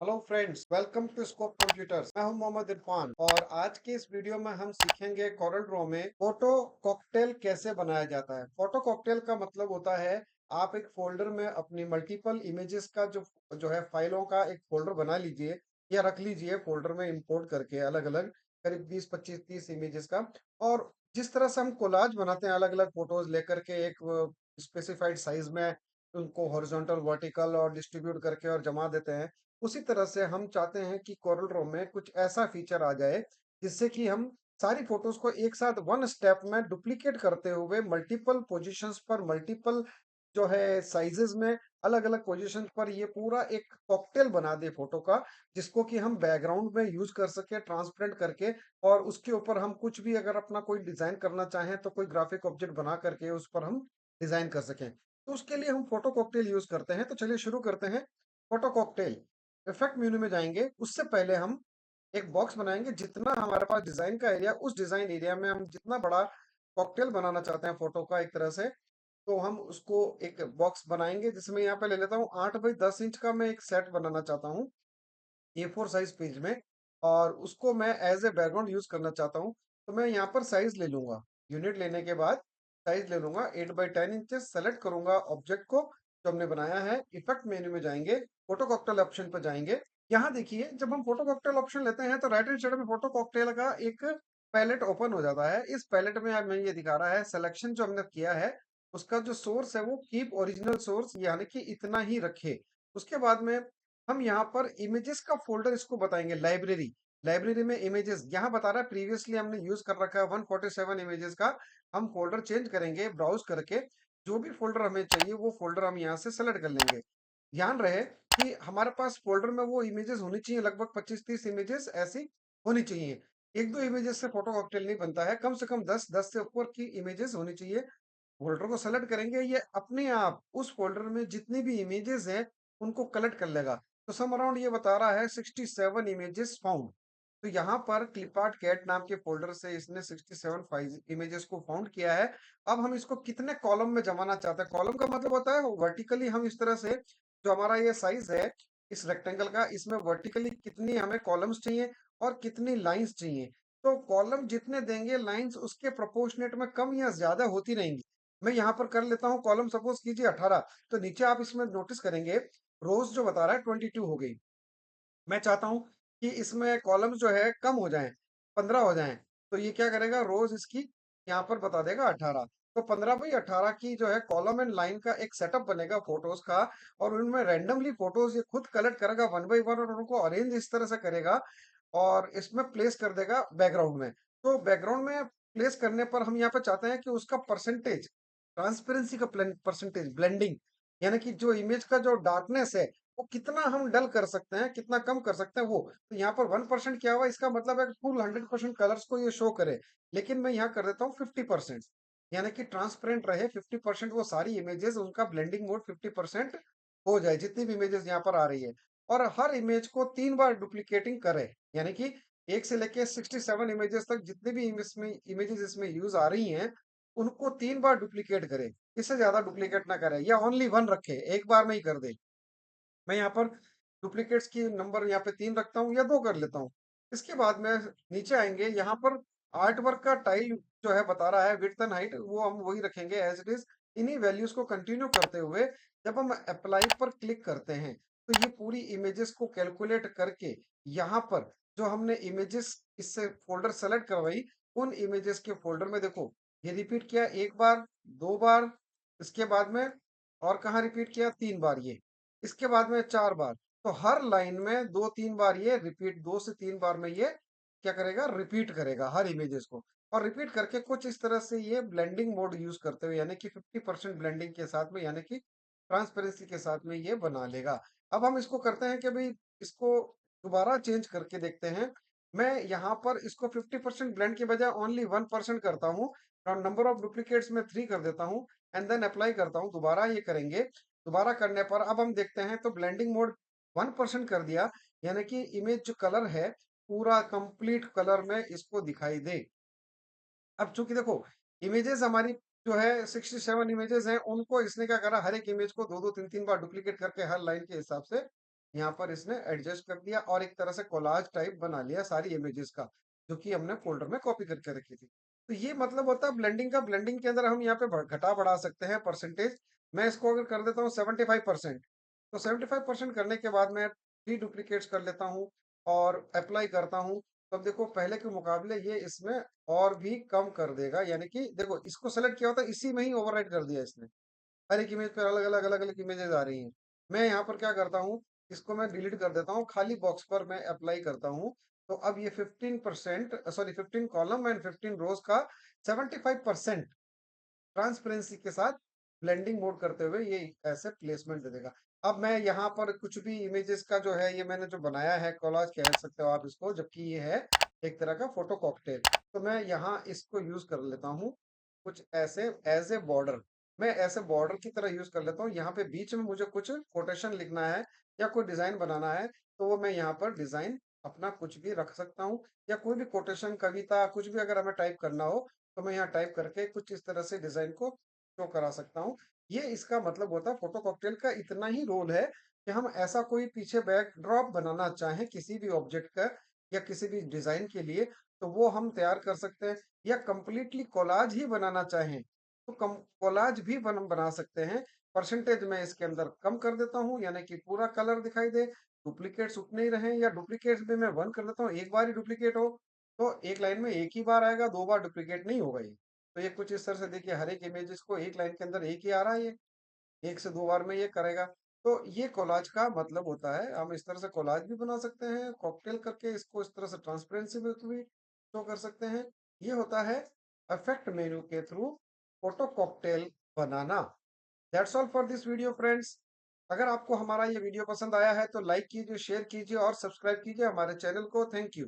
Hello friends, welcome to Scope Computers. मैं हूं मोहम्मद इरफान और आज के इस वीडियो में हम सीखेंगे कोरल ड्रॉ में फोटो कॉकटेल कैसे बनाया जाता है। फोटो कॉकटेल का मतलब होता है आप एक फोल्डर में अपनी मल्टीपल इमेजेस का जो जो है फाइलों का एक फोल्डर बना लीजिए या रख लीजिए फोल्डर में इंपोर्ट करके अलग अलग करीब 20 25 30 इमेजेस का। और जिस तरह से हम कोलाज बनाते हैं अलग अलग फोटोज लेकर के एक स्पेसिफाइड साइज में उनको हॉरिजॉन्टल वर्टिकल और डिस्ट्रीब्यूट करके और जमा देते हैं, उसी तरह से हम चाहते हैं कि कोरल ड्रॉ में कुछ ऐसा फीचर आ जाए जिससे कि हम सारी फोटोज को एक साथ वन स्टेप में डुप्लीकेट करते हुए मल्टीपल पोजीशंस पर मल्टीपल जो है साइजेस में अलग अलग पोजीशंस पर ये पूरा एक कॉकटेल बना दे फोटो का, जिसको कि हम बैकग्राउंड में यूज कर सके ट्रांसपेरेंट करके। और उसके ऊपर हम कुछ भी अगर अपना कोई डिजाइन करना चाहें तो कोई ग्राफिक ऑब्जेक्ट बना करके उस पर हम डिजाइन कर सकें। तो उसके लिए हम फोटो कॉकटेल यूज करते हैं। तो चलिए शुरू करते हैं। फोटो कॉकटेल इफेक्ट मेन्यू में जाएंगे। उससे पहले हम एक बॉक्स बनाएंगे। जितना हमारे पास डिजाइन का एरिया, उस डिजाइन एरिया में हम जितना बड़ा कॉकटेल बनाना चाहते हैं फोटो का एक तरह से, तो हम उसको एक बॉक्स बनाएंगे जिसमें यहाँ पे ले लेता हूँ 8 बाई 10 इंच का मैं एक सेट बनाना चाहता हूँ A4 साइज पेज में। और उसको मैं एज ए बैकग्राउंड यूज करना चाहता हूँ। तो मैं यहाँ पर साइज ले लूंगा। यूनिट लेने के बाद साइज ले लूंगा 8 बाई 10 इंचेस। सेलेक्ट करूंगा ऑब्जेक्ट को जो हमने बनाया है। इफेक्ट मेन्यू में जाएंगे, फोटो कॉकटेल ऑप्शन पर जाएंगे। यहाँ देखिए, जब हम फोटो कॉकटेल ऑप्शन लेते हैं तो राइट हैंड साइड में फोटो कॉकटेल का एक पैलेट ओपन हो जाता है। इस पैलेट में अब मैं ये दिखा रहा है सिलेक्शन जो हमने किया है उसका जो सोर्स है वो कीप ओरिजिनल सोर्स यानी कि इतना ही रखे। उसके बाद में हम यहाँ पर इमेजेस का फोल्डर इसको बताएंगे लाइब्रेरी। लाइब्रेरी में इमेजेस यहाँ बता रहा है प्रीवियसली हमने यूज कर रखा है 147 इमेजेस का। हम फोल्डर चेंज करेंगे ब्राउज करके, जो भी फोल्डर हमें चाहिए वो फोल्डर हम यहाँ से सेलेक्ट कर लेंगे। ध्यान रहे कि हमारे पास फोल्डर में वो इमेजेस होनी चाहिए, लगभग 25 30 इमेजेस ऐसी होनी चाहिए। एक दो इमेजेस से फोटो कॉकटेल नहीं बनता है, कम से कम 10 से ऊपर की इमेजेस होनी चाहिए। फोल्डर को सेलेक्ट करेंगे, ये अपने आप उस फोल्डर में जितनी भी इमेजेस हैं उनको कलेक्ट कर लेगा। तो सम अराउंड ये बता रहा है 67 इमेजेस फाउंड। तो यहाँ पर क्लिपआर्ट कैट नाम के फोल्डर से इसने 67 इमेजेस को फाउंड किया है। अब हम इसको कितने कॉलम में जमाना चाहते हैं। कॉलम का मतलब होता है वर्टिकली हम इस तरह से, जो हमारा ये साइज है इस रेक्टेंगल का, इसमें वर्टिकली कितनी हमें कॉलम्स चाहिए और कितनी लाइंस चाहिए। तो कॉलम जितने देंगे लाइंस उसके प्रोपोर्शनेट में कम या ज्यादा होती रहेंगी। मैं यहाँ पर कर लेता हूँ कॉलम सपोज कीजिए 18। तो नीचे आप इसमें नोटिस करेंगे रोज जो बता रहा है 22 हो गई। मैं चाहता हूँ कि इसमें कॉलम्स जो है कम हो जाएं, 15 हो जाएं। तो ये क्या करेगा, रोज इसकी यहाँ पर बता देगा 18। तो 15 बाई 18 की जो है कॉलम एंड लाइन का एक सेटअप बनेगा फोटोज का। और उनमें रैंडमली फोटोज ये खुद कलेक्ट करेगा 1 बाई 1 और उनको अरेंज इस तरह से करेगा और इसमें प्लेस कर देगा बैकग्राउंड में। तो बैकग्राउंड में प्लेस करने पर हम यहाँ पे चाहते हैं कि उसका परसेंटेज, ट्रांसपेरेंसी का परसेंटेज, ब्लेंडिंग, यानी कि जो इमेज का जो डार्कनेस है वो कितना हम डल कर सकते हैं, कितना कम कर सकते हैं वो। तो यहाँ पर 1% किया हुआ, इसका मतलब है कि फुल 100% कलर्स को ये शो करे। लेकिन मैं यहाँ कर देता हूँ 50%, यानी कि ट्रांसपेरेंट रहे 50%, वो सारी इमेजेस उनका ब्लेंडिंग मोड 50% हो जाए जितनी भी इमेजेस यहाँ पर आ रही है। और हर इमेज को 3 बार डुप्लीकेटिंग करे, यानी कि एक से लेके 67 इमेजेस तक जितनी भी इमेजेस इसमें यूज आ रही हैं उनको 3 बार डुप्लीकेट करे। इससे ज्यादा डुप्लीकेट ना करे या ओनली वन रखे, एक बार में ही कर दे। मैं यहाँ पर डुप्लीकेट्स की नंबर यहाँ पे 3 रखता हूँ या 2 कर लेता हूँ। इसके बाद में नीचे आएंगे, यहाँ पर आर्ट वर्क का टाइल जो है बता रहा है विड्थ एंड हाइट, वो हम वही रखेंगे एज इट इज। इन्हीं वैल्यूज को कंटिन्यू करते हुए जब हम अप्लाई पर क्लिक करते हैं तो ये पूरी इमेजेस को कैलकुलेट करके यहाँ पर जो हमने इमेजेस इससे फोल्डर सेलेक्ट करवाई उन इमेजेस के फोल्डर में देखो ये रिपीट किया 1 बार, 2 बार, इसके बाद में और कहाँ रिपीट किया 3 बार ये, इसके बाद में 4 बार। तो हर लाइन में 2 3 बार ये रिपीट, 2 से 3 बार में ये क्या करेगा, रिपीट करेगा हर इमेजेस को। और रिपीट करके कुछ इस तरह से ये ब्लेंडिंग मोड यूज करते हुए, यानी कि 50% ब्लेंडिंग के साथ में, यानी कि ट्रांसपेरेंसी के साथ में ये बना लेगा। अब हम इसको करते हैं कि भाई इसको दोबारा चेंज करके देखते हैं। मैं यहाँ पर इसको 50% ब्लेंड के बजाय ओनली 1% करता हूँ और नंबर ऑफ डुप्लीकेट्स में 3 कर देता हूँ एंड देन अप्लाई करता हूँ। दोबारा ये करेंगे, दोबारा करने पर अब हम देखते हैं तो ब्लेंडिंग मोड 1% कर दिया, यानी कि इमेज जो कलर है पूरा कंप्लीट कलर में इसको दिखाई दे। अब चूंकि देखो इमेजेस हमारी जो है 67 इमेजेस हैं, उनको इसने क्या करा, हर एक इमेज को 2 2 3 3 बार डुप्लीकेट करके हर लाइन के हिसाब से यहाँ पर इसने एडजस्ट कर दिया और एक तरह से कोलाज टाइप बना लिया सारी इमेजेस का, जो कि हमने फ़ोल्डर में कॉपी करके रखी थी। तो ये मतलब होता है ब्लेंडिंग का। ब्लेंडिंग के अंदर हम यहाँ पे घटा बढ़ा सकते हैं परसेंटेज। मैं इसको अगर कर देता हूँ 75%, तो 75% करने के बाद मैं 3 डुप्लीकेट्स कर लेता हूँ और अप्लाई करता हूँ। तब देखो पहले के मुकाबले ये इसमें और भी कम कर देगा, यानी कि देखो इसको सेलेक्ट किया होता है, इसी में ही ओवरराइट कर दिया इसने। हर एक इमेज पर अलग-अलग इमेजेस आ रही हैं। मैं यहाँ पर क्या करता हूँ, इसको मैं डिलीट कर देता हूँ, खाली बॉक्स पर मैं अप्लाई करता हूँ। तो अब ये 15% सॉरी 15 कॉलम एंड 15 रोज का 75% ट्रांसपेरेंसी के साथ ब्लेंडिंग मोड करते हुए ये ऐसे प्लेसमेंट दे देगा। अब मैं यहाँ पर कुछ भी इमेजेस का जो है, ये मैंने जो बनाया है कोलाज कह सकते हो आप इसको, जबकि ये है एक तरह का फोटो कॉकटेल। तो मैं यहाँ इसको यूज कर लेता हूँ कुछ ऐसे एज ए बॉर्डर। मैं ऐसे बॉर्डर की तरह यूज कर लेता हूँ। यहाँ पे बीच में मुझे कुछ कोटेशन लिखना है या कोई डिजाइन बनाना है, तो वो मैं यहाँ पर डिजाइन अपना कुछ भी रख सकता हूँ, या कोई भी कोटेशन, कविता, कुछ भी अगर हमें टाइप करना हो तो मैं यहाँ टाइप करके कुछ इस तरह से डिजाइन को शो करा सकता हूँ। ये इसका मतलब होता है। फोटो कॉकटेल का इतना ही रोल है कि हम ऐसा कोई पीछे बैकड्रॉप बनाना चाहें किसी भी ऑब्जेक्ट का या किसी भी डिजाइन के लिए, तो वो हम तैयार कर सकते हैं। या कंप्लीटली कोलाज ही बनाना चाहें तो कम कोलाज भी बना सकते हैं। परसेंटेज मैं इसके अंदर कम कर देता हूँ, यानी कि पूरा कलर दिखाई दे, डुप्लीकेट्स उतने ही रहें, या डुप्लीकेट्स भी मैं 1 कर देता हूँ, एक बार ही डुप्लीकेट हो, तो एक लाइन में एक ही बार आएगा, 2 बार डुप्लीकेट नहीं होगा ये। तो ये कुछ इस तरह से देखिए, हर एक इमेजेस को एक लाइन के अंदर एक ही आ रहा है ये, 1 से 2 बार में ये करेगा। तो ये कोलाज का मतलब होता है। हम इस तरह से कोलाज भी बना सकते हैं, कॉकटेल करके इसको इस तरह से ट्रांसपेरेंसी में भी शो कर सकते हैं। ये होता है इफेक्ट मेन्यू के through photo cocktail banana. That's all for this video friends. अगर आपको हमारा ये वीडियो पसंद आया है तो लाइक कीजिए, शेयर कीजिए और सब्सक्राइब कीजिए हमारे चैनल को। Thank you.